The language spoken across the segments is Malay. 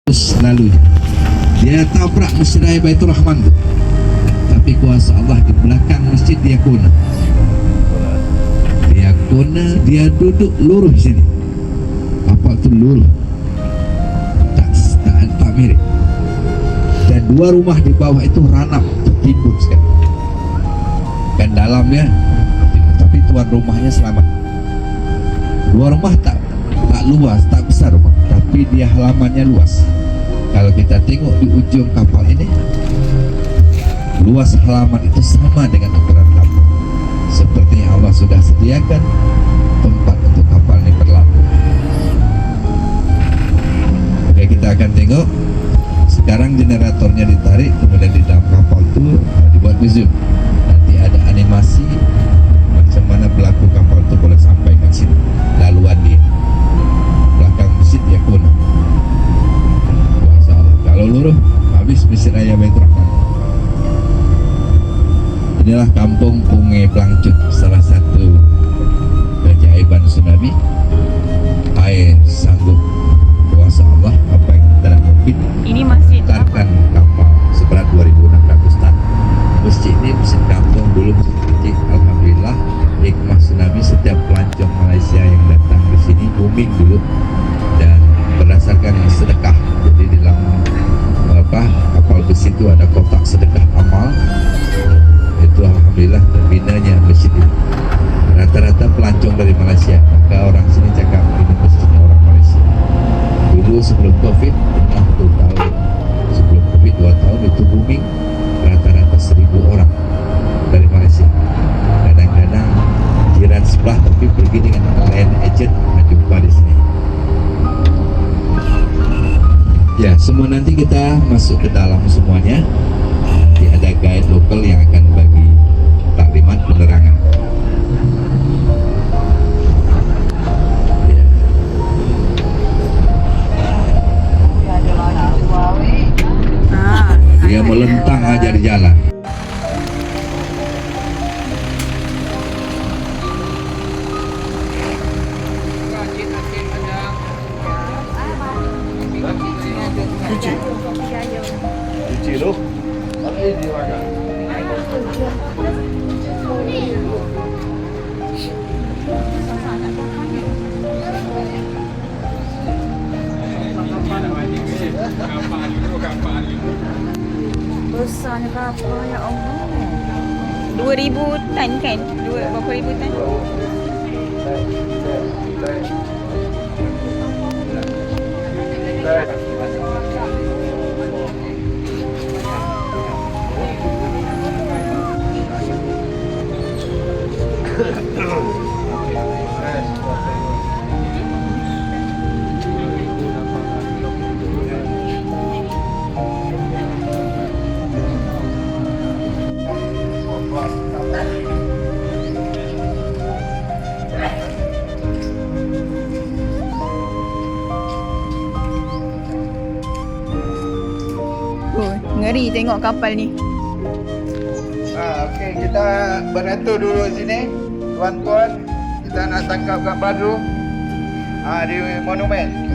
lalunya dia tabrak Masjid Raya Baitur Rahman, tapi kuasa Allah di belakang masjid dia kuna, dia duduk luruh di sini. Kapal itu luruh, tak mirip. Dan dua rumah di bawah itu ranap, tertimbun sekali. Dan dalamnya, tapi tuan rumahnya selamat. Dua rumah tak luas, tak besar rumah, tapi dia halamannya luas. Kalau kita tengok di ujung kapal ini, luas halaman itu sama dengan ukuran kapal. Sepertinya Allah sudah sediakan tempat untuk kapal ini berlabuh. Oke, kita akan tengok. Sekarang generatornya ditarik, kemudian di dalam kapal itu dibuat zoom. Nanti ada animasi macam mana pelaku kapal itu boleh sampai ke sini. Laluan dia belakang masjid ya kuna. Kalau luruh habis Masjid Raya Baitur Rahman. Inilah kampung Punge Plangcut, salah satu keajaiban tsunami. Air sanggup kuasa Allah apa yang tidak mungkin. Ini masjid Tarkan kapal seberat 2.600 ton. Masjid ini masjid kampung dulu, masjid kecil. Alhamdulillah hikmah tsunami, setiap pelancong Malaysia yang datang ke sini booming dulu dan berdasarkan sedekah. Jadi di dalam kapal besi itu ada kotak sedekah amal. Itu alhamdulillah terbinanya masjid ini. Rata-rata pelancong dari Malaysia, maka orang sini cakap ini masjidnya orang Malaysia. Dulu sebelum Covid, pernah 2 tahun sebelum Covid 2 tahun itu booming, rata-rata 1.000 orang dari Malaysia. Kadang-kadang jiran sebelah tapi pergi dengan lain agent jumpa di sini. Ya, semua nanti kita masuk ke dalam semuanya. Nanti ada guide lokal yang akan bagi taklimat penerangan. Dia melentang aja di jalan. Cuci lu. Tapi di mana? besarnya kapal, ya Allah. 2,000 tan kan? Berapa ribu tan? Ngeri tengok kapal ni. Okey, kita beratur dulu sini, tuan-tuan. Kita nak tangkap gambar dulu. Di monumen.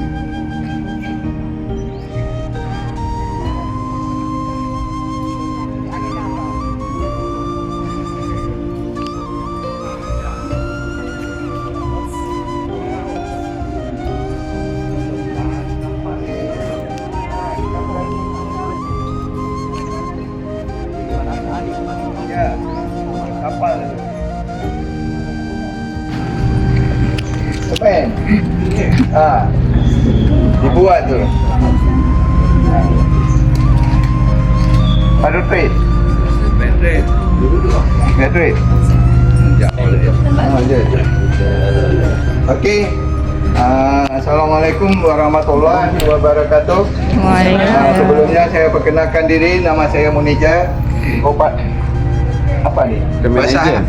Ya, kapal tu. Pen. Dibuat tu. Paru trade. Trade. Trade. Okey. Assalamualaikum warahmatullahi wabarakatuh. Waalaikumsalam. Sebelumnya saya perkenalkan diri, nama saya Munija. Obat apa ni? Manager.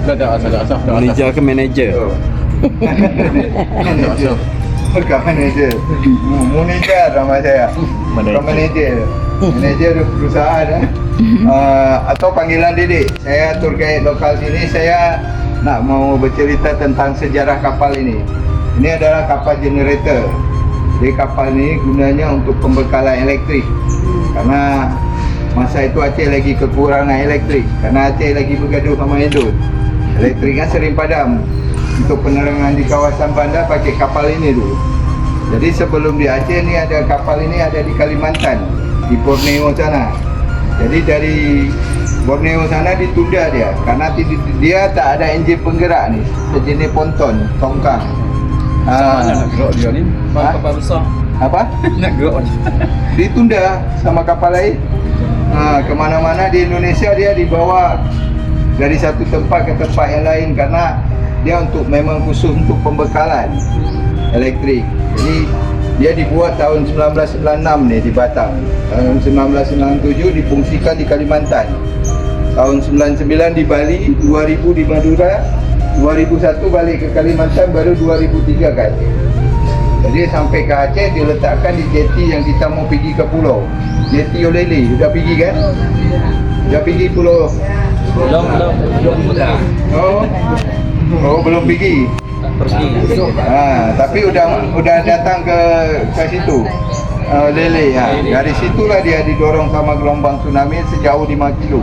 Bahasa Manager ke manager? Manager. Bukan manager. Munija nama saya. Bukan manager. Manager perusahaan atau panggilan Didik. Saya tour guide lokal sini. Saya nak mau bercerita tentang sejarah kapal ini. Ini adalah kapal generator. Jadi kapal ni gunanya untuk pembekalan elektrik. Karena masa itu Aceh lagi kekurangan elektrik. Karena Aceh lagi bergaduh sama Indon. Elektriknya sering padam. Untuk penerangan di kawasan bandar pakai kapal ini dulu. Jadi sebelum di Aceh ni ada kapal ini ada di Kalimantan, di Borneo sana. Jadi dari Borneo sana ditunda dia karena dia tak ada enjin penggerak ni, sejenis ponton, tongkang. Nak gerak dia ni, kapal besar. Apa? Nak gerak. Ditunda sama kapal lain. Kemana-mana di Indonesia dia dibawa dari satu tempat ke tempat yang lain karena dia memang khusus untuk pembekalan elektrik. Jadi dia dibuat tahun 1996 ni di Batam. Tahun 1997 difungsikan di Kalimantan. Tahun 99 di Bali, 2000 di Madura, 2001 balik ke Kalimantan, baru 2003 ke Aceh. Jadi sampai ke Aceh diletakkan di jeti yang kita mau pergi ke pulau. Jeti Olele, sudah pergi kan? Sudah pergi pulau. Belum. Oh, belum pergi. Pergi. Tapi udah datang ke situ. Lele ya. Dari situlah dia didorong sama gelombang tsunami sejauh 5 kilo.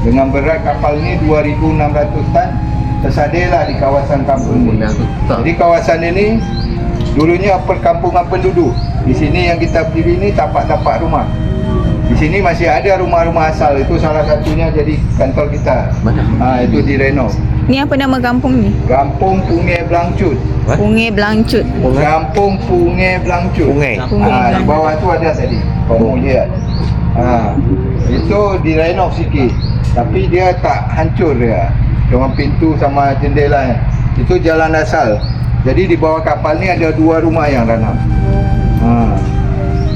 Dengan berat kapal ini 2.600 tan, tersadarlah di kawasan kampung ini. Jadi kawasan ini dulunya perkampungan penduduk. Di sini yang kita berdiri ini tapak-tapak rumah. Di sini masih ada rumah-rumah asal. Itu salah satunya jadi kantor kita. Itu direnov. Ni apa nama kampung ni? Kampung Pungai Blangcut. Pungai Blangcut. Kampung Pungai Blangcut. Di bawah tu ada tadi. Kampung dia. Itu direnov sikit. Tapi dia tak hancur dia. Cuma pintu sama jendela. Itu jalan asal. Jadi di bawah kapal ni ada 2 rumah yang ranam.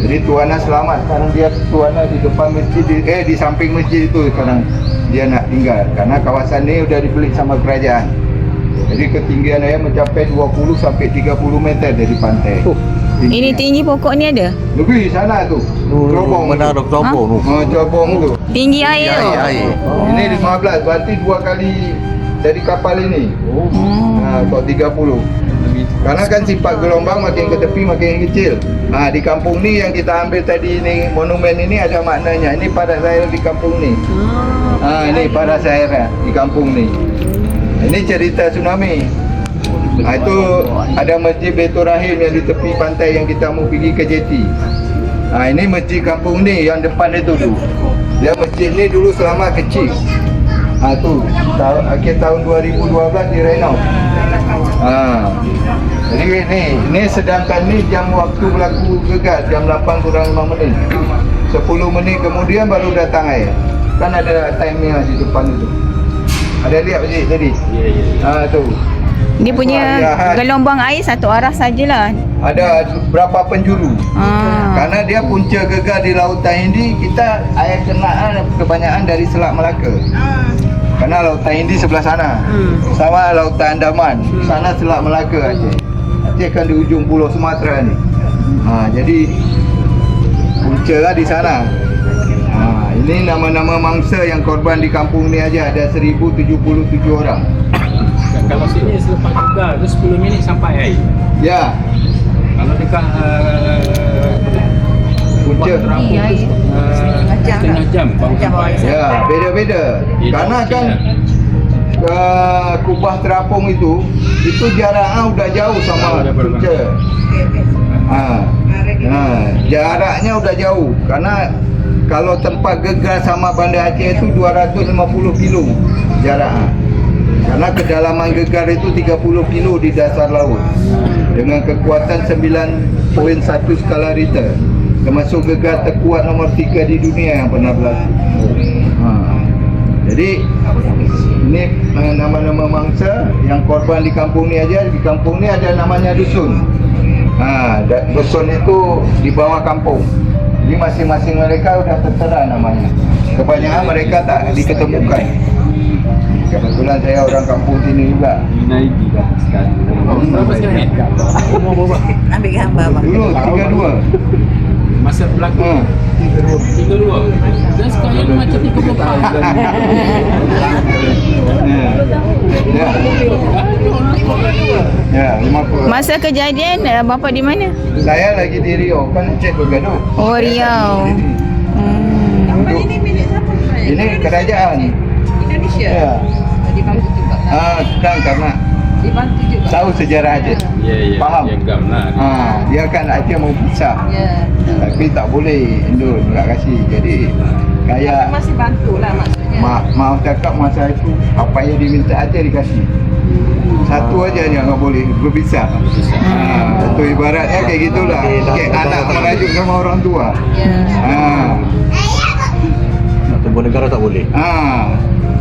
Jadi tuannya selamat. Sekarang dia tuannya di depan masjid, di samping masjid itu sekarang dia nak tinggal. Karena kawasan ni sudah dibeli sama kerajaan. Jadi ketinggian dia mencapai 20 sampai 30 meter dari pantai. Ini tinggi pokok ni ada? Lebih sana tu. Cerobong. Menara Cerobong tu. Cerobong tu. Tinggi air tu? Ini 15, berarti 2 kali dari kapal ini. Kok 30. Karena kan sifat gelombang makin ke tepi makin kecil. Di kampung ni yang kita ambil tadi ni, monumen ini ada maknanya. Ini pada saya di kampung ni. Ini pada saya di kampung ni. Ini cerita tsunami. Itu ada masjid Baitur Rahim yang di tepi pantai yang kita mau pergi ke jeti. Ini masjid kampung ni yang depan itu tu. Dia masjid ni dulu selama kecil. Tu akhir tahun 2012 direnov. Jadi ini sedangkan ni jam waktu berlaku gegar jam 8 kurang 5 minit. 10 minit kemudian baru datang air. Kan ada timer di depan itu. Ada lihat tadi? Ya. Tu. Dia punya gelombang air satu arah sajalah. Ada berapa penjuru. Karena dia punca gegar di Lautan Hindi, kita air kenaan kebanyakan dari Selat Melaka. Karena Lautan Hindi sebelah sana. Sama Lautan Andaman. Sana Selat Melaka Aceh. Aceh kan di ujung Pulau Sumatera ni. Jadi punca lah di sana. Ini nama-nama mangsa yang korban di kampung ni aja ada 1077 orang. Kalau sini selepas juga tu 10 minit sampai air. Ya. Kalau dekat Punca setengah jam baru sampai. Ya, beda-beda. Karena kan Kubah Terapung itu jaraknya udah jauh sama Punca. Jaraknya udah jauh. Karena kalau tempat gegar sama Bandar Aceh itu 250 kilo jaraknya. Karena kedalaman gegar itu 30 kilo di dasar laut dengan kekuatan 9.1 skala Richter, termasuk gegar terkuat nomor 3 di dunia yang pernah berlaku. Jadi ini nama-nama mangsa yang korban di kampung ni aja. Di kampung ni ada namanya dusun. Dusun itu di bawah kampung. Jadi masing-masing mereka sudah tertera namanya. Kebanyakan mereka tak diketemukan. Kebetulan saya orang kampung sini juga. Naiki dah sekarang. Berapa sekarang? Umur berapa? Ambil gambar bang. Dulu 32. Masa berlaku 32. Dan sekarang ni macam 34. Ya. Ya, 50. Masa kejadian bapa di mana? Saya lagi di Rio, kan Encik bergaduh. Oh, Riau. Untuk, ini kerajaan. Indonesia. Ya. Dibantu juga lah. Kan karena Dibantu juga. tahu sejarah Aceh. Ya, ya. Faham? Yang gam lah. Dia kan Aceh mau pisah. Ya. Tapi tak boleh Indon tak kasih. Jadi kayak Masih bantu lah maksudnya. mau cakap masa itu apa yang diminta Aceh dikasih. Satu aja dia nggak boleh berpisah. Itu ibaratnya kayak gitulah. Kayak anak merajuk sama orang tua. Ya. Nak tembus negara tak boleh.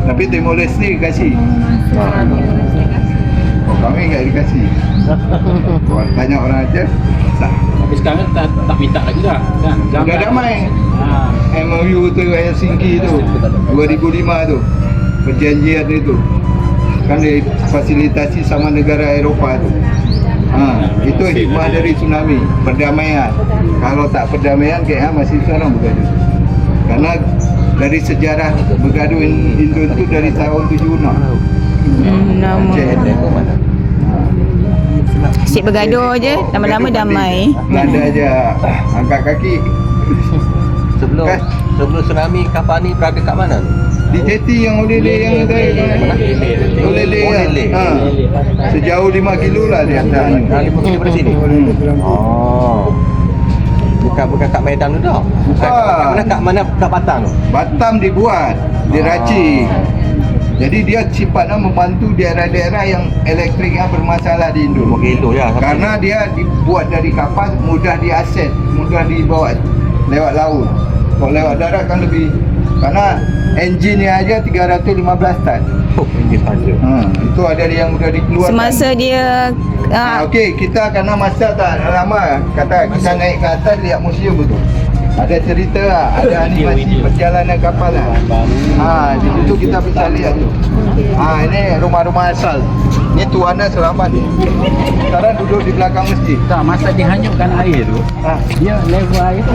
Tapi Timor Leste kasih. Kami nggak dikasih. Banyak orang Aceh sah. Tapi sekarang tak minta lagi dah. Kan? Udah damai. Ah. MOU tu Helsinki tu 2005 tu perjanjian itu kan difasilitasi sama negara Eropah tu. Itu hikmah dari tsunami, perdamaian. Kalau tak perdamaian kayaknya masih sekarang bergaduh. Karena dari sejarah bergaduh Indo itu dari tahun 76. Nama. Aceh. Asyik bergaduh je, lama-lama damai. Belanda aja angkat kaki. Sebelum Kan? sebelum tsunami kapal ni berada kat mana tu? Di jeti yang Olele yang tadi. Olele. Olele. Sejauh 5 kilo lah dia hantar. 5 km dari sini. Oh. Bukan kat Medan tu dah. Bukan. Kat mana kat Batam tu? Batam dibuat, diracik. Jadi dia sifatnya membantu daerah-daerah yang elektriknya bermasalah di Indo. 5 kilo ya. Karena dia dibuat dari kapal, mudah diakses, mudah dibawa lewat laut. Kalau lewat darat kan lebih, karena enjinnya aja 315 tan. Oh, ini saja. Itu ada yang sudah dikeluarkan. Semasa dia Okey, kita karena masa tak lama, kata kita naik ke atas lihat museum betul. Ada cerita lah, ada animasi perjalanan kapal lah. Di situ kita bisa lihat tu. Ini rumah-rumah asal. Ni tuannya selamat ni. Sekarang duduk di belakang masjid. Tak, masa dihanyutkan air tu, dia level air tu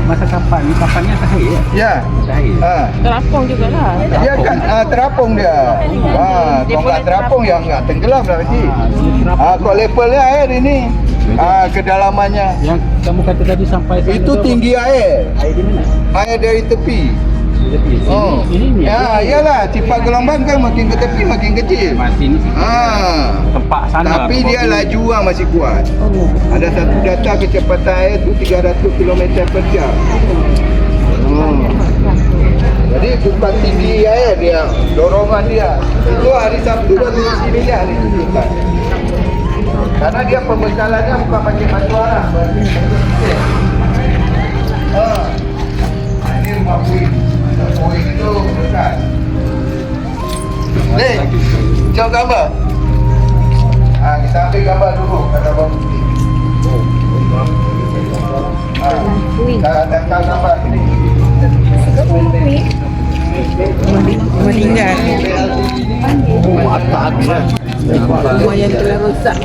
masa kapal ni, kapal ni atas air. Ya. Atas air. terapung jugalah. Dia kan terapung dia. Kalau terapung yang enggak tenggelam lah mesti. Kau levelnya air ini. Kedalamannya. Yang kamu kata tadi sampai sana Itu tu, tinggi air. air di mana? Air dari tepi. Tepi. Ini Ya, iyalah, sifat gelombang kan makin ke tepi makin kecil. Masih ni tempat sana. Tapi dia laju lah masih kuat. Ada satu data kecepatan air tu 300 km per jam. Jadi bukan tinggi air dia, dorongan dia. Itu hari Sabtu baru di sini dia ditunjukkan. Karena dia pembekalannya bukan pakai batu arang. Ini rumah puing. Puing itu dekat. Leh, jauh gambar. Kita ambil gambar dulu kata Bang Putih. Kita gambar ini. Meninggal. Rumah yang telah rosak.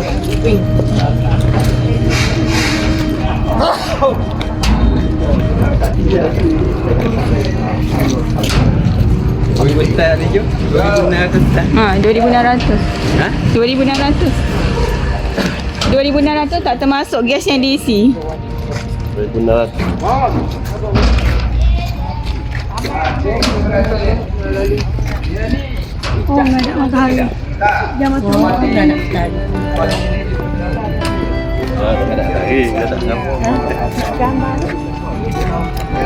Besar ni je. 2,600. Ha? 2,600. 2,600 tak termasuk gas yang diisi. Benar. Oh, enggak ada matahari. Jam matahari enggak ada matahari. Dah tak sambung. Gambar.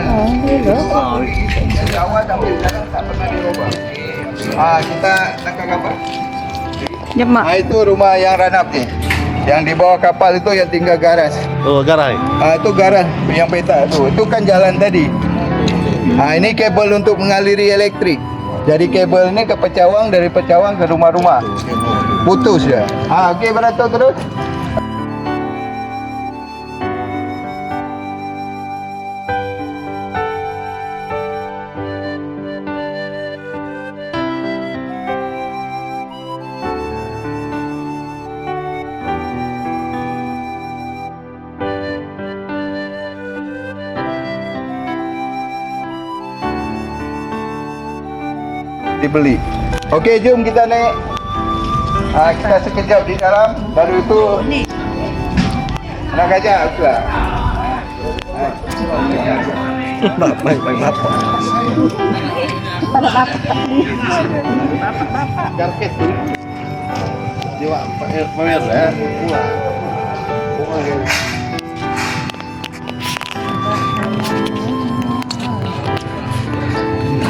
Oh, gitu. Awal sampai sekarang tak pernah dirubah. Kita tangkap gambar. Jom, Mak. Itu rumah yang ranap ni. Yang di bawah kapal itu yang tinggal garas. Oh, garai. Itu garas yang petak tu. Itu kan jalan tadi. Ini kabel untuk mengaliri elektrik. Jadi kabel ni ke Pecawang, dari Pecawang ke rumah-rumah. Putus je. Okey, beratur terus. Dibeli. Okey, jom kita naik. Kita sekejap di dalam, baru itu nak gajah pula. Baik bapak. Karpet tu. Dia pamer lah.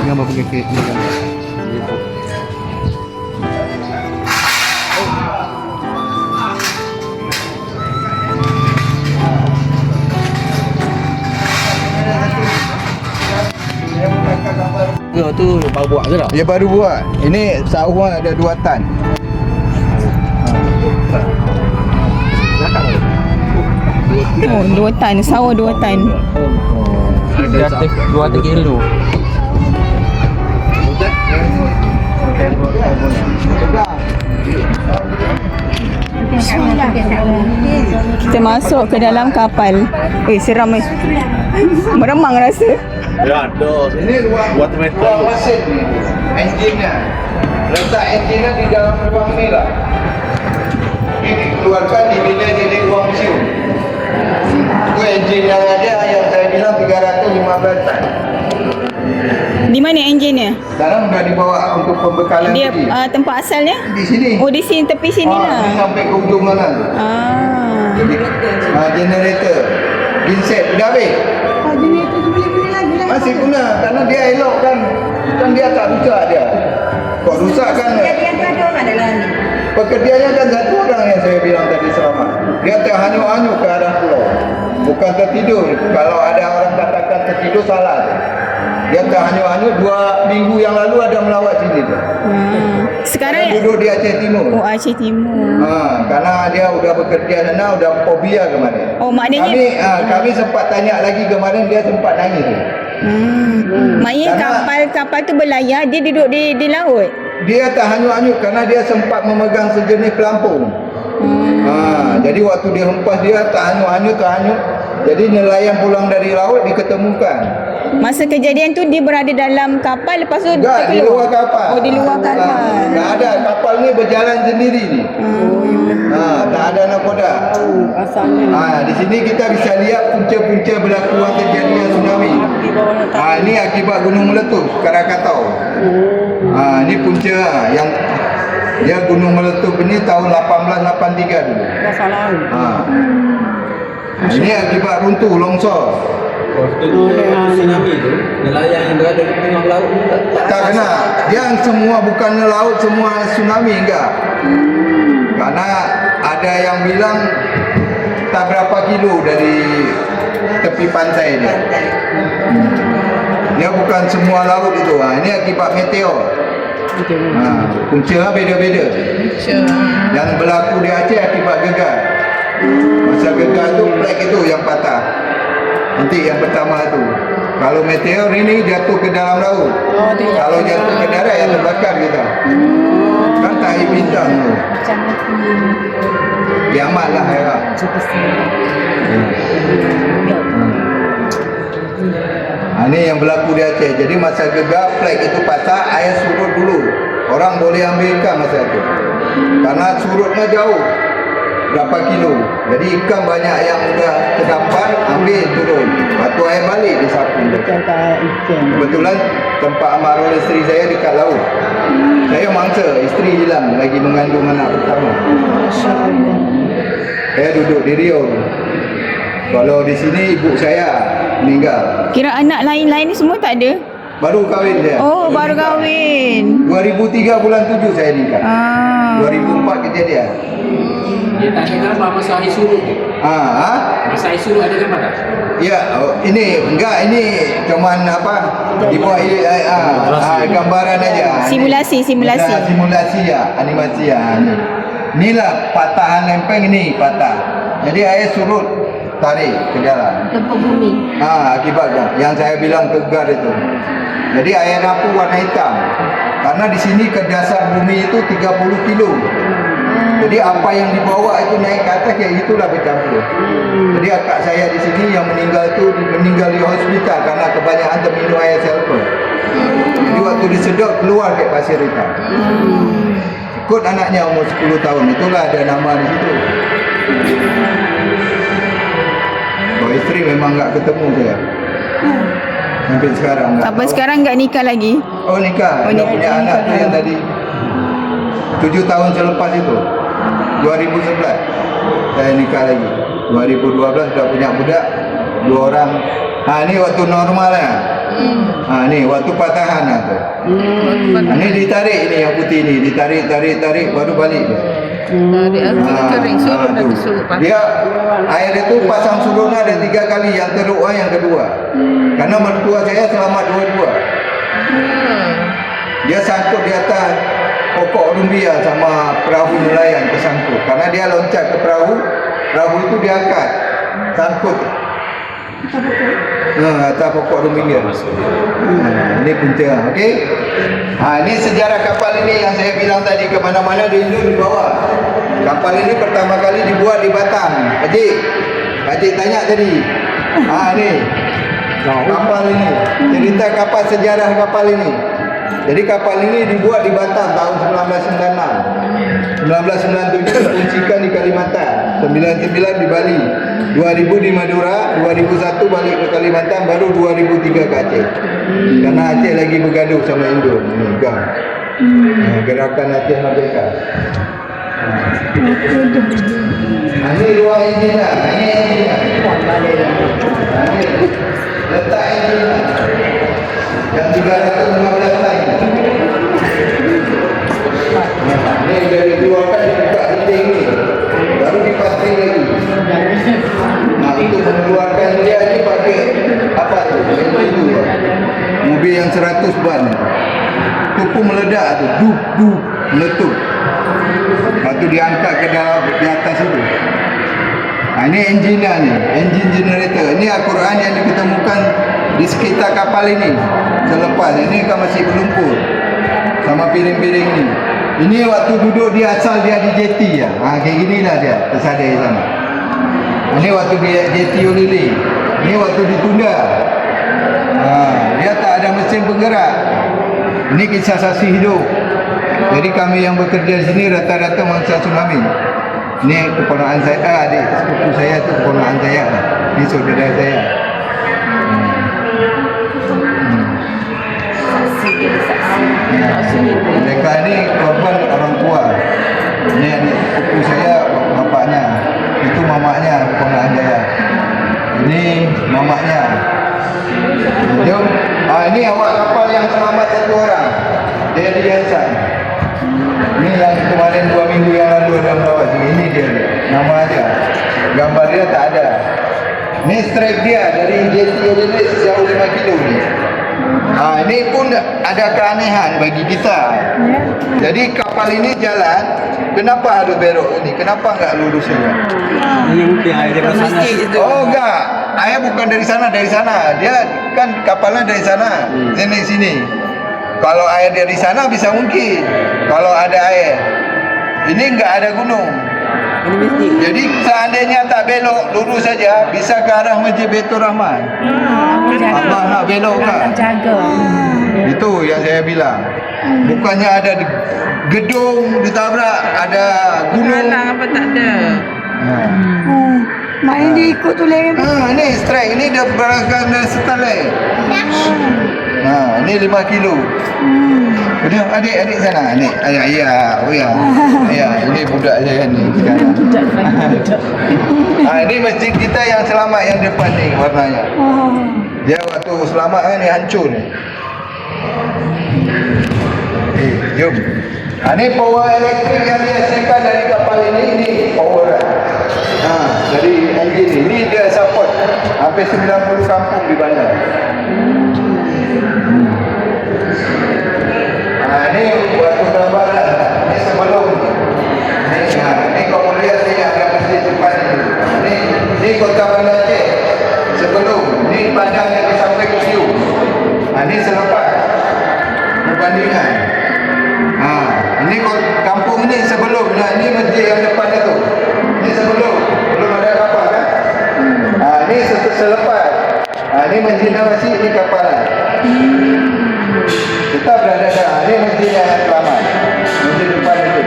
Gambar pakai kek ni kan. Kau tu baru buat ke tak? Dia baru buat. Ini sauan ada 2 tan. Oh, 2 tan. Sawa 2 tan. Dia atas 2 kilo. Kita masuk ke dalam kapal. Seram meremang rasa. Ya, ada. Ini ruang mesin ni. Enjinnya. Letak enjinnya di dalam ruang ni lah. Ini keluarkan di bilik ini ruang siu. Itu enjin yang ada yang saya bilang 315 tan. Di mana enjinnya? Sekarang dah dibawa untuk pembekalan Dia sini. tempat asalnya? Di sini. Oh, di sini, tepi sini Ini lah. sampai ke ujung mana tu. Generator. Genset dah habis. Masih guna karena dia elok kan dia tak rusak dia. Kok rusak kan pekerjanya kan satu orang yang saya bilang tadi selamat. Dia terhanyut-hanyut ke arah pulau. Bukan tertidur. Kalau ada orang katakan tertidur salah. Dia terhanyut-hanyut 2 minggu yang lalu ada melawat sini tu. Sekarang Dia duduk di Aceh Timur. Oh, Aceh Timur. Karena dia udah bekerja sana, udah fobia kemarin. Oh, maknanya Kami sempat tanya lagi kemarin, dia sempat nangis. maknanya Karena- kapal tu berlayar, dia duduk di laut. Dia terhanyut-hanyut kerana dia sempat memegang sejenis pelampung. Jadi waktu dia hempas dia terhanyut. Jadi nelayan pulang dari laut diketemukan. Masa kejadian tu dia berada dalam kapal, lepas tu Enggak, di luar kapal. Oh, di luar kapal. Tak ada, kapal ni berjalan sendiri ni. Tak ada nakoda. Di sini kita bisa lihat punca-punca berlakuan kejadian tsunami. Ini akibat gunung meletus Krakatau. Ini punca yang dia gunung meletus ini tahun 1883 dulu. Ini akibat runtuh longsor. Tsunami tu, nelayan yang berada di tengah laut Tak kena. Yang semua bukannya laut, semua tsunami enggak. Karena ada yang bilang tak berapa kilo dari tepi pantai dia. Dia bukan semua laut itu. Ini akibat meteor. Punca beda-beda. Yang berlaku di Aceh akibat gegar. Masa gegar tu plek itu yang patah. Nanti yang pertama tu. Kalau meteor ini jatuh ke dalam laut. Kalau jatuh ke darat yang terbakar kita. Kan tahi bintang tu. Kiamat lah ya. Ini yang berlaku di Aceh. Jadi masa gegar plek itu patah, air surut dulu. Orang boleh ambil ikan masa itu. Karena surutnya jauh. Berapa kilo. Jadi ikan banyak yang sudah terdampar, ambil turun. Waktu air balik disapu. Kebetulan tempat amarul isteri saya dekat laut. Saya mangsa, isteri hilang lagi mengandung anak pertama. Saya duduk di Riau. Kalau di sini ibu saya meninggal. Kira anak lain-lain ni semua tak ada? Baru kahwin saya. Oh, baru kahwin. 2003 bulan 7 saya nikah. 2004 kejadian. Dia tak ada gambar masa air surut tu. Masa air surut ada gambar tak? Ya, ini ini cuman dibuat gambaran aja. Simulasi. Simulasi ya, animasi ya. Inilah patahan lempeng ini patah. Jadi air surut tarik ke dalam. Gempa bumi. Akibatnya yang saya bilang gegar itu. Jadi air napu warna hitam. Karena di sini ke dasar bumi itu 30 kilo. Jadi apa yang dibawa itu naik ke atas, ya itulah bercampur. Jadi akak saya di sini yang meninggal itu meninggal di hospital karena kebanyakan terminum air sulfur. Jadi waktu disedot keluar ke pasir hitam. Ikut anaknya umur 10 tahun. Itulah ada nama di situ. Kalau isteri memang nggak ketemu saya. Sampai sekarang nggak Apa tahu. sekarang nggak nikah lagi? Oh nikah. Oh, Dia nikah. punya anak tu yang tadi 7 tahun selepas itu 2011 saya nikah lagi. 2012 sudah punya budak 2 orang. Ini waktu normal lah. Ni waktu patahan lah tu. Ni ditarik ni yang putih ni, ditarik baru balik dia. Tarik air kering suruh tu. nanti suruh pasang. Dia air itu pasang surun ada 3 kali, yang teruk yang kedua. Karena mertua saya selamat dua-dua. Dia sangkut di atas pokok rumbia sama perahu nelayan tersangkut. Karena dia loncat ke perahu itu diangkat, sangkut. Atas pokok rumbia. Ini punca, okey. Ini sejarah kapal ini yang saya bilang tadi, ke mana-mana di Indo dibawa. Kapal ini pertama kali dibuat di Batam. Pakcik tanya tadi. Ni kapal ini, cerita kapal, sejarah kapal ini. Jadi kapal ini dibuat di Batam tahun 1996. 1997 dipuncikan di Kalimantan, 99 di Bali, 2000 di Madura, 2001 balik ke Kalimantan, baru 2003 ke Aceh. Karena Aceh lagi bergaduh sama Indo. GAM. Gerakan Aceh Merdeka. Ini ruang enjin lah. Ini enjin lah. Ini letak enjin lah. Yang 315 lain. Ini dah dikeluarkan, dibuka dinding ni, baru dipasang lagi. Untuk mengeluarkan dia ni pakai apa tu? Itu mobil yang 100 ban tu pun meledak tu, duk meletup. Lepas tu diangkat ke dalam di atas itu. Ini enjin lah ni, enjin generator. Ini Al-Quran yang diketemukan di sekitar kapal ini. Selepas ini kan masih berlumpur sama piring-piring ni. Ini waktu duduk dia, asal dia di jeti ya. Kayak ginilah dia tersadar di sana. Ini waktu dia jeti Ulili. Ini waktu ditunda. Dia tak ada mesin penggerak. Ini kisah saksi hidup. Jadi kami yang bekerja di sini rata-rata mangsa tsunami. Ini keponakan saya, adik sepupu saya tu keponakan saya. Ini saudara saya. Mereka ni korban orang tua. Ini adik sepupu saya, bapaknya. Itu mamaknya, keponakan saya. Ini mamaknya. Jom. Ini awak kapal yang selamat 1 orang. Dia di Yansan. Ini yang kemarin 2 minggu yang lalu ada melawat. Ini dia. Nama aja. Gambar dia tak ada. Ini strike dia dari jeti Olympic sejauh 5 kilo ni. Ini pun ada keanehan bagi kita. Jadi kapal ini jalan, kenapa harus belok ini? Kenapa enggak lurus saja? Ini mungkin air dari sana. Oh enggak, air bukan dari sana. Dia kan kapalnya dari sana, sini. Kalau air dari sana bisa mungkin. Kalau ada air, ini enggak ada gunung. Jadi seandainya tak belok, lurus saja, bisa ke arah Masjid Baitur Rahman. Allah nak belok kan? Itu yang saya bilang. Bukannya ada gedung ditabrak, ada gunung. Apa tak ada. Maknanya dia ikut tu lah. Ini strike, ini dah berangkat dari Setalai. Ini 5 kilo. Udah adik sana. Adik, ayah. Ini budak saya ni sekarang. Ini masjid kita yang selamat yang depan ni warnanya. Dia waktu selamat kan ni hancur ni. Jom. Ini power elektrik yang dihasilkan dari kapal ini power. Dari enjin ni. Ini dia support hampir 90 kampung di bandar. Ini waktu gambaran. Ini sebelum. Ini kau boleh lihat sini ada masjid depan ini. Ini kota Banda Aceh. Sebelum. Ini padang yang sampai ke view. Ini selepas perbandingan. Ini kampung ni sebelum. Ini masjid yang depan itu. Ini sebelum. Belum ada kapal kan? Ini selepas. Ini masjid Nawasi, ini kapalan. Kita berada dah. Ini masjid yang selamat. Masjid depan itu.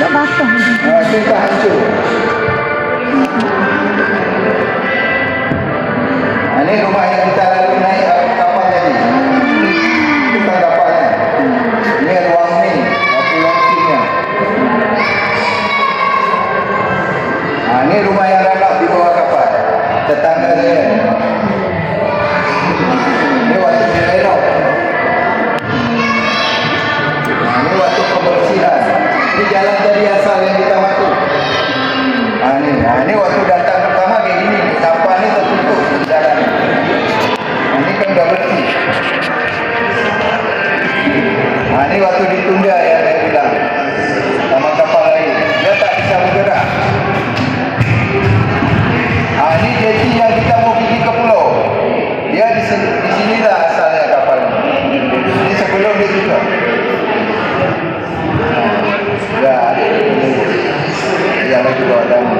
Tak bakar. Itu tak hancur. Ini rumah yang kita lalu naik kapal tadi. Itu kan kapalnya. Ini ruang ni, pulang sini. Ini rumah yang ranak di bawah kapal. Tetangga saya. Ini waktu direlok. Ini waktu pembersihan. Ini jalan dari asal yang kita masuk. Ini waktu datang pertama kayak gini. Sampah ni tertutup jalan. Ini kan dah bersih. Ini waktu ditunda ya saya bilang. Sama kapal lain. Dia tak bisa bergerak. Ini jeti yang kita mau pergi ke pulau. Dia di sinilah asalnya kapal ini. Ini sebelum dia juga. Ya, yang lagi bawa dalam.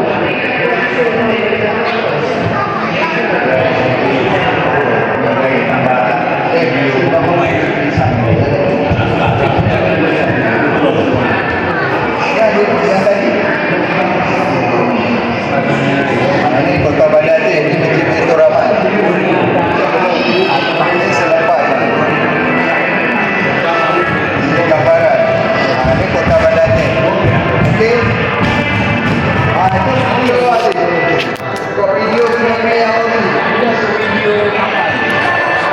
Ya, yang tadi. Ini Kota Bandar ni, ini Masjid Baitur Rahman. Ini selepas. Ini gambaran. Ini Kota Bandar ni. Okey. Itu video ada. Kau video tsunami yang lalu.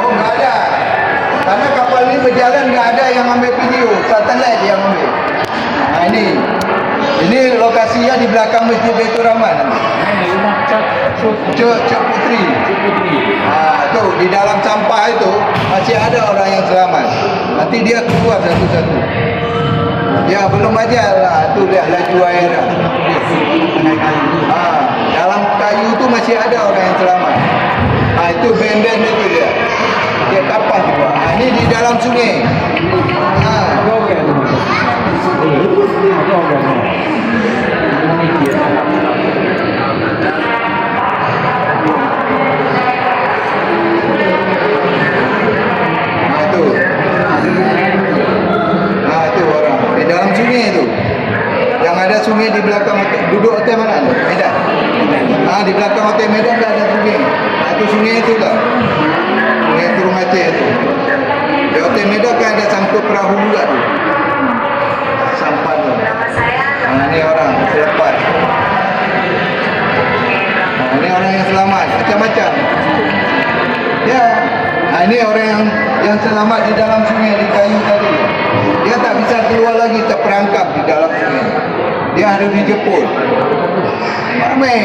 Oh, enggak ada. Karena kapal ni berjalan enggak ada yang ambil video. Satelit yang ambil. Ini lokasinya di belakang Masjid Baitur Rahman. Rumah Cik Putri. Tu di dalam sampah itu masih ada orang yang selamat. Nanti dia keluar satu-satu. Ya belum aja lah. Tu lihat laju air. Dalam kayu tu masih ada orang yang selamat. Itu band-band itu dia. Dia kapal juga. Ini di dalam sungai. Itu orang di dalam sungai itu. Yang ada sungai di belakang duduk hotel mana? Medan. Di belakang hotel Medan dah ada sungai. Itu sungai itu lah. Sungai Turun Aceh itu. Di hotel Medan kan ada sangkut perahu juga tu. Sampan tu. Ini orang selepas. Ini orang yang selamat. Macam-macam. Ya. Ini orang yang selamat di dalam sungai di kayu tadi. Dia tak bisa keluar lagi, terperangkap di dalam sungai. Dia harus dijemput. Ramai.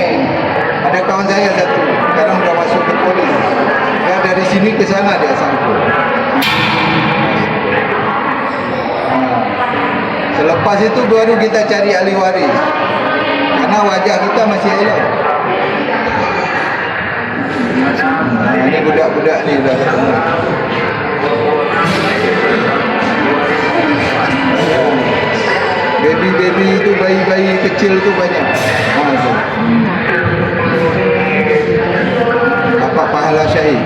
Ada kawan saya satu. Sekarang sudah masuk ke polis. Dia dari sini ke sana dia sangkut. Selepas itu baru kita cari ahli waris. Karena wajah kita masih elok. Ini budak-budak ni dah ketemu. Baby-baby itu, bayi-bayi kecil tu banyak. Tu. Dapat pahala syahid.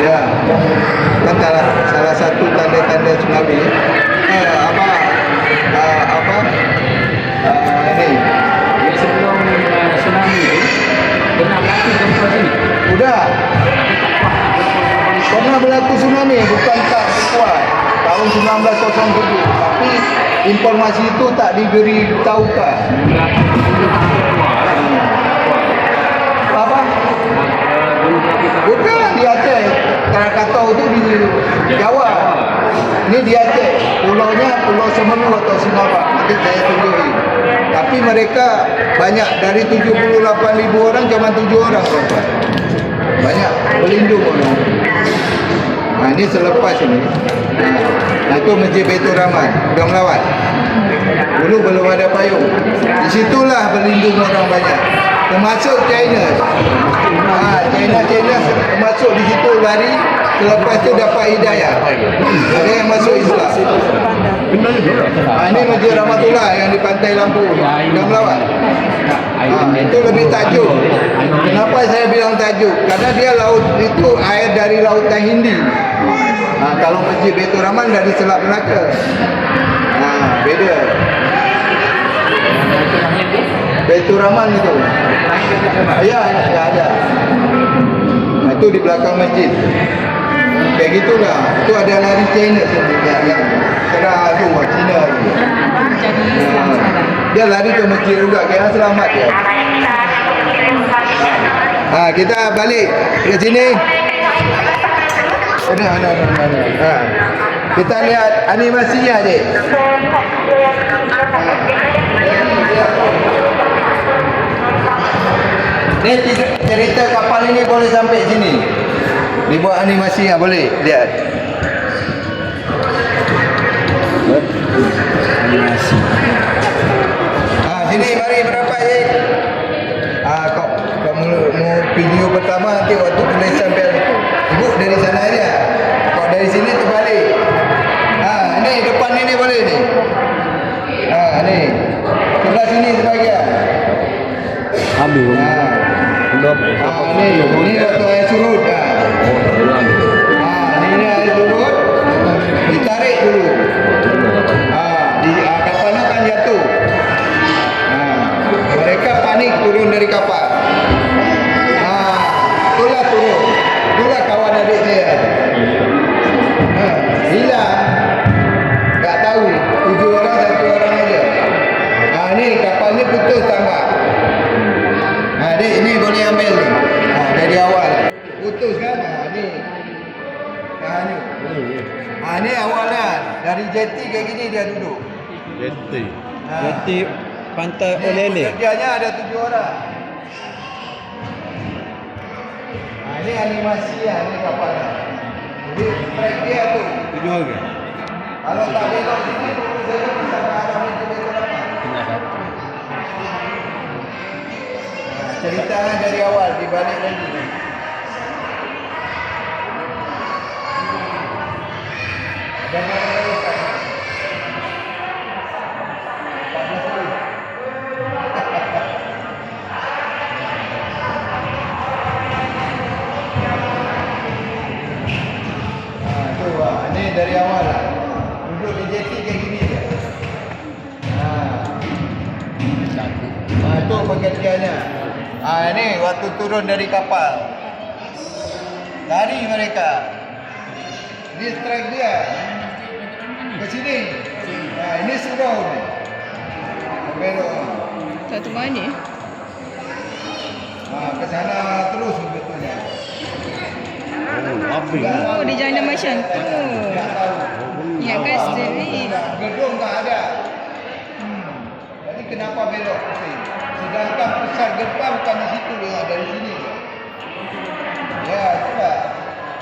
Ya. Kan salah satu tanda-tanda tsunami. Ini. Sebelum tsunami itu pernah berlaku gempa sini. Sudah. Pernah berlaku tsunami, bukan tak kuat. Tahun 1907. Tapi informasi itu tak diberi tahukan. Apa? Bukan di Aceh. Krakatau itu di Jawa. Ini di Aceh. Pulaunya Pulau Semeru atau Sinabak. Nanti saya tunjukin. Tapi mereka banyak, dari 78,000 orang cuma 7 orang korban. Banyak berlindung orang. Ini selepas ini. Itu Masjid Baitur Rahman, sudah melawat. Dulu belum ada payung. Di situlah berlindung orang banyak. Termasuk China. China termasuk di situ lari. Selepas itu dapat hidayah. Ada yang masuk Islam. Ini Masjid Rahmatullah yang di Pantai Lampu. Sudah melawat. Itu lebih tajuk. Kenapa saya bilang tajuk? Karena dia laut itu air dari Lautan Hindi. Kalau Masjid Baitur Rahman dari Selat Melaka. Beda. Baitur Rahman itu. Ya, ada. Itu di belakang masjid. Kayak gitulah. Itu ada lari China sebenarnya yang kena tu Cina. Jadi Islam sekarang. Dia lari ke masjid juga, kira selamat dia. Kita balik ke sini. Mana. Kita lihat animasinya, Dek. Ni cerita kapal ini boleh sampai sini. Dibuat animasinya boleh lihat. Animasi. Sini mari berapat je. Kau mau video pertama nanti waktu tulisan bel. Ibu dari sana aja. Kau dari sini terbalik. Ni depan ini boleh ni. Ni. Sebelah sini sebahagian. Habis. Ni waktu air surut. Ni air surut. Ditarik dulu. Kapal nak akan jatuh. Mereka panik turun dari kapal. Itulah turun. Itulah kawan adik saya. Hilang. Tak tahu. 7 orang, 1 orang aja. Ni kapal ni putus tambah. Adik ni boleh ambil ni. Dari awal. Putus kan? Ni. Ni awalnya. Dari jeti kayak gini dia duduk. Jeti pantai Olele. Kerjanya ada 7 orang. Ini animasi ni kapalnya. Jadi track dia tu. 7 orang. Kalau tak belok sini, saya bisa ke arah ni ke belakang. Kena satu. Cerita dari awal dibalik lagi. Dan ni dari awal lah. Duduk di jeti kayak gini je. Itu pekerjaannya. Ini waktu turun dari kapal. Lari mereka. Ini strike dia. Ke sini. Ini surau ni. Belok. Tak tu mana? Ke sana terus sebetulnya. Habis. Oh, dia jalan macam tu. Ya kan sendiri. Gedung tak ada. Jadi kenapa belok ke sini? Sedangkan pusat gempa bukan di situ dia, dari sini. Ya, itulah.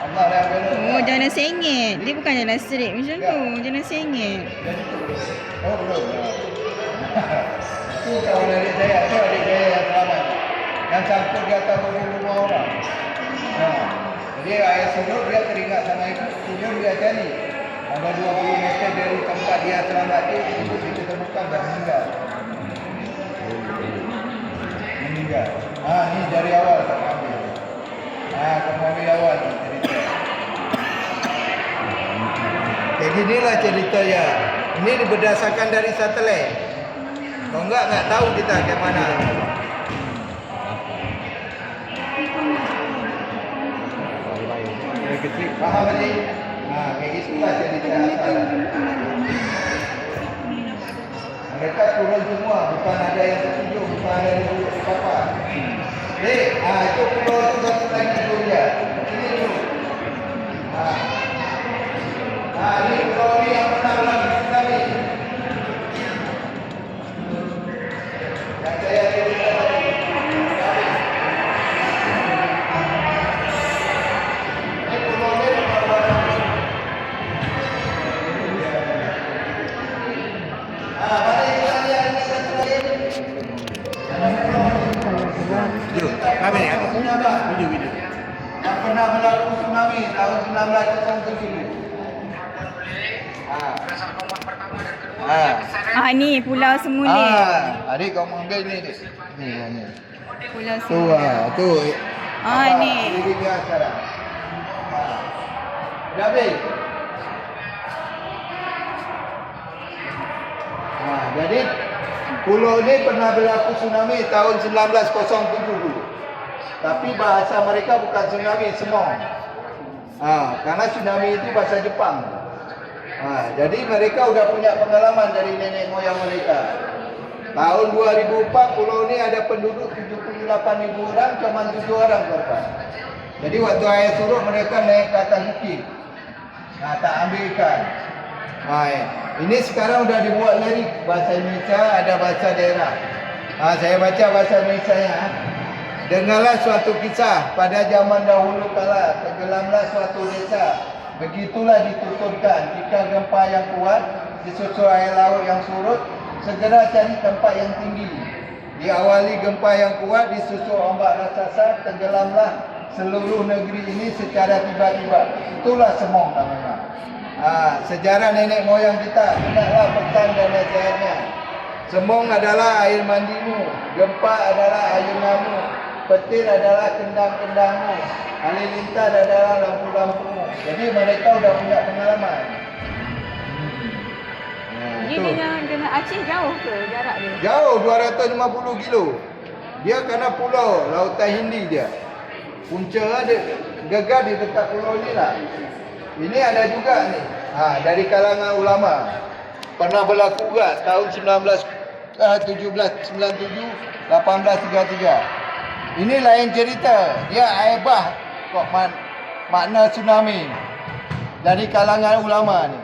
Allah dah belok. Oh, jalan sengit. Dia bukan jalan straight macam tu. Jalan sengit. Oh, belum. Itu kawan adik saya. Itu adik saya yang selamat. Yang sangkut di atas rumah orang. Jadi air surut dia teringat sama ibu. Surut dia cari. Ada 20 meter dari tempat dia selamat tu. Ibu kita temukan dah meninggal. Meninggal. Ni dari awal tak ambil. Kamu ambil awal ni cerita. Kayak ginilah cerita ya. Ini berdasarkan dari satelit. Kalau enggak tahu kita ke mana. Faham tadi? Kayak gitulah cerita asal. Mereka turun semua, bukan ada yang tertuju, bukan ada yang duduk di kapal. Itu pulau tu satu lagi dulu dia. Ini dulu. Ini pulau ni yang pernah berlaku tsunami. Yang saya cerita tadi. Ini pulau ni mana kita lihat ini satu lagi. Video. Yang pernah berlaku tsunami tahun 1970. Ni Pulau Semuli. Adik kau mengambil ni dek. Ni. Pulau Tu Semuli. tu. Ni. Ini dia sekarang. Dah habis. Jadi pulau ini pernah berlaku tsunami tahun 1907 dulu. Tapi bahasa mereka bukan tsunami, semong. Karena tsunami itu bahasa Jepang. Jadi mereka udah punya pengalaman dari nenek moyang mereka. Tahun 2004 pulau ini ada penduduk 78.000 orang, cuma 7 orang korban. Jadi waktu air surut mereka naik ke atas bukit. Tak ambil ikan. Ini sekarang udah dibuat lirik bahasa Indonesia, ada bahasa daerah. Saya baca bahasa Indonesianya. Dengarlah suatu kisah pada zaman dahulu kala tenggelamlah suatu desa. Begitulah dituturkan jika gempa yang kuat disusul air laut yang surut, segera cari tempat yang tinggi. Diawali gempa yang kuat disusul ombak raksasa, tenggelamlah seluruh negeri ini secara tiba-tiba. Itulah semong namanya. Sejarah nenek moyang kita, ingatlah pesan dan nasihatnya. Semong adalah air mandimu, gempa adalah ayunamu, petir adalah kendang-kendangmu, halilintar adalah lampu-lampumu. Jadi mereka udah punya pengalaman. Dia dengan Aceh jauh ke jarak dia? Jauh, 250 kilo. Dia kena pulau, Lautan Hindi dia. Punca dia gegar di dekat pulau ni lah. Ini ada juga ni. Dari kalangan ulama. Pernah berlaku juga tahun 1797, 1833. Ini lain cerita. Dia air bah kok makna tsunami. Dari kalangan ulama ni.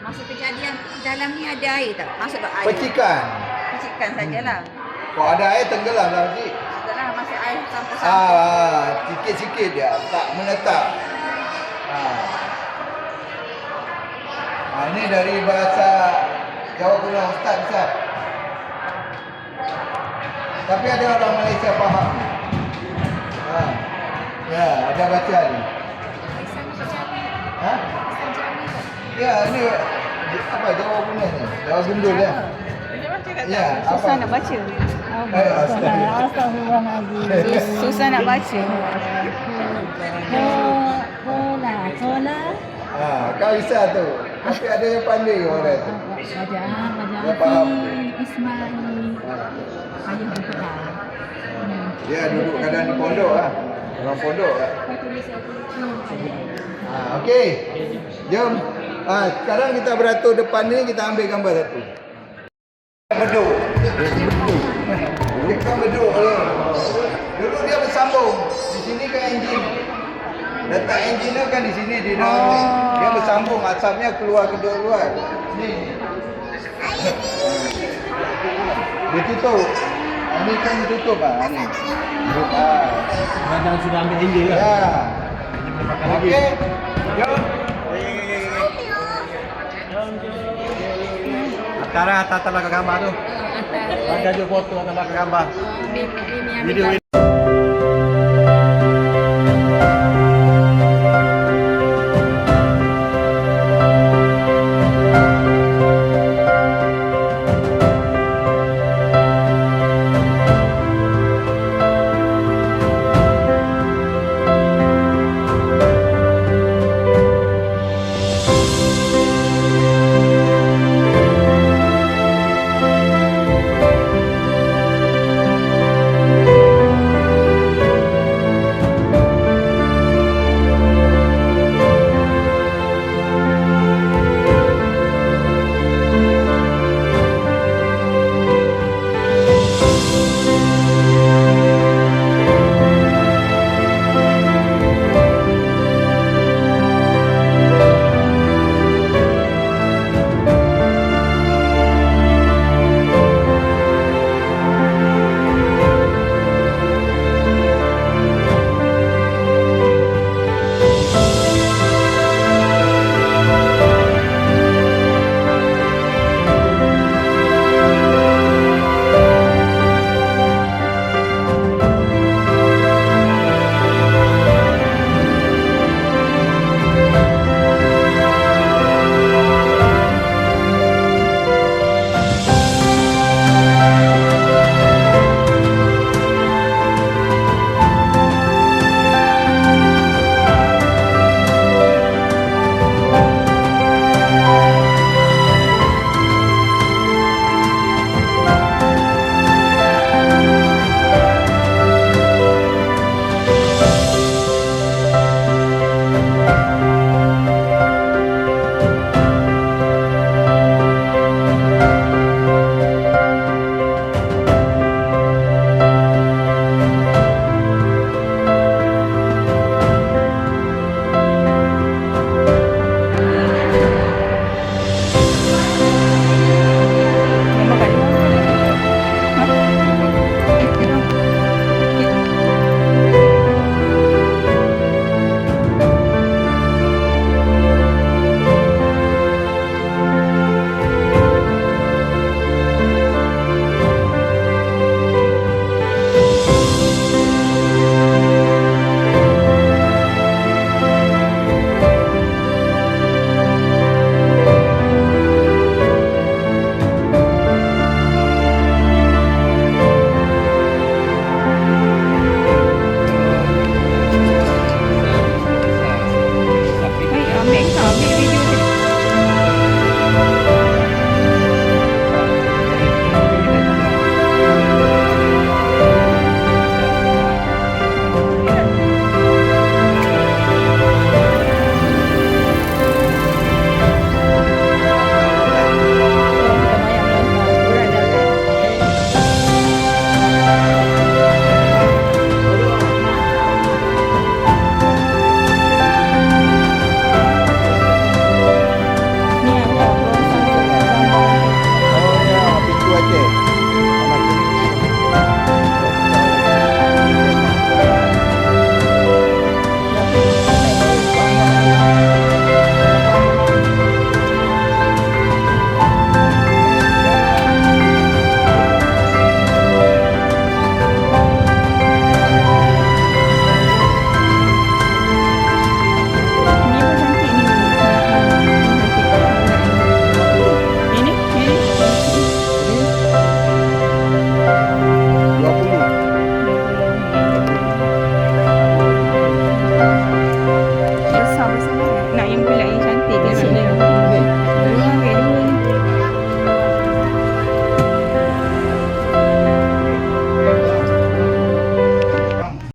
Masa kejadian dalam ni ada air tak? Masuk tak air? Pecikan. Pecikan sajalah. Kok ada air tenggelam lah nanti. Setelah masuk air sampai-sampai. Sikit-sikit dia tak menetap. Ini dari bahasa Jawa Kuno, Ustaz. Tapi ada orang Malaysia faham. Ya, ada baca ni. Ya, ini apa Jawa Kuno ni? Jawa Gundul ya. Ya, Susah apa? nak baca. Astagfirullahaladzim. Susah nak baca. Kola. Kau bisa tu. Tapi ada yang pandai orang tu. Dia faham. Ismail. Ayah berkata. Dia duduk kadang di pondok lah. Orang pondok lah. Okey. Jom. Sekarang kita beratur depan ni, kita ambil gambar satu. Beduk. Dia kan beduk. Dulu dia bersambung. Di sini kan enjin. Letak enjin kan di sini di dalam ni. Dia bersambung, asapnya keluar ke luar. Ni. Dia tutup. Ini kan ditutup ah ni. Kadang sudah ambil enjin lah. Ya. Okey. Jom. Atas belakang gambar tu. Ada je foto atas belakang gambar. Video